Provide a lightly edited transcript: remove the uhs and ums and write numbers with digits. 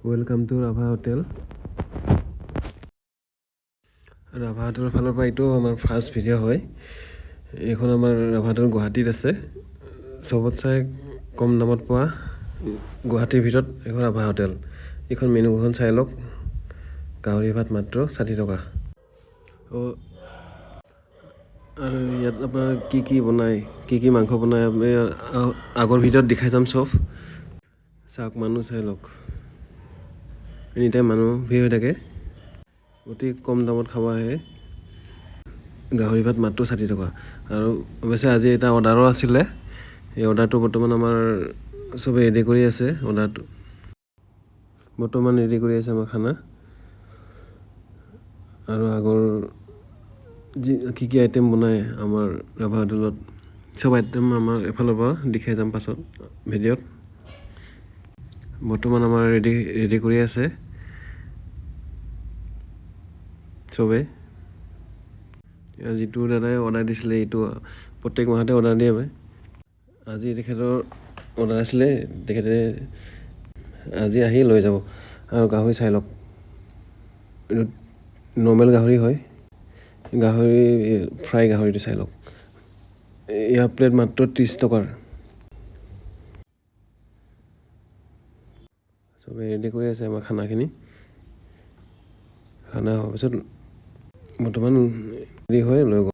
Welcome to Rabha hotel. Rabha হোটেলৰ ফালৰ পৰা এইটো আমাৰ ফাৰ্ষ্ট ভিডিঅ' হয়। এইখন আমাৰ ৰাভা হোটেল গুৱাহাটীত আছে। চবতচাই কম দামত পোৱা গুৱাহাটীৰ ভিতৰত এখন ৰাভা হোটেল। এইখন মেনুখন চাই লওক। গাহৰি ভাত মাত্ৰ 60 টকা। আৰু ইয়াত আপোনাৰ কি বনায়, কি মাংস বনায় আমি আগৰ ভিডিঅ'ত দেখাই যাম চব। চাওক, মানুহ চাই লওক। এনিটাইম মানুহ ভিৰ হৈ থাকে। অতি কম দামত খাব আহে। গাহৰি ভাত মাত্ৰ 60 টকা। আৰু অৱশ্যে আজি এটা অৰ্ডাৰো আছিলে। এই অৰ্ডাৰটো বৰ্তমান আমাৰ চবেই ৰেডি কৰি আছে। অৰ্ডাৰটো বৰ্তমান ৰেডি কৰি আছে আমাৰ খানা। আৰু আগৰ কি আইটেম বনায় আমাৰ ৰাভা হোটেলত, চব আইটেম আমাৰ এফালৰ পৰা দেখাই যাম পাছত ভিডিঅ'ত। বৰ্তমান আমাৰ ৰেডি কৰি আছে চবেই। যিটো দাদাই অৰ্ডাৰ দিছিলে, এইটো প্ৰত্যেক মাহতে অৰ্ডাৰ দিয়ে। আজি তেখেতৰ অৰ্ডাৰ আছিলে, তেখেতে আজি আহি লৈ যাব। আৰু গাহৰি চাই লওক, এইটো নৰ্মেল গাহৰি হয়। গাহৰি ফ্ৰাই গাহৰিটো চাই লওক। ইয়াৰ প্লেট মাত্ৰ 30 টকাৰ। চবেই ৰেডি কৰি আছে আমাৰ খানাখিনি। খানা হোৱাৰ পিছত বৰ্তমান ৰেডি হৈ লৈ গ'ল।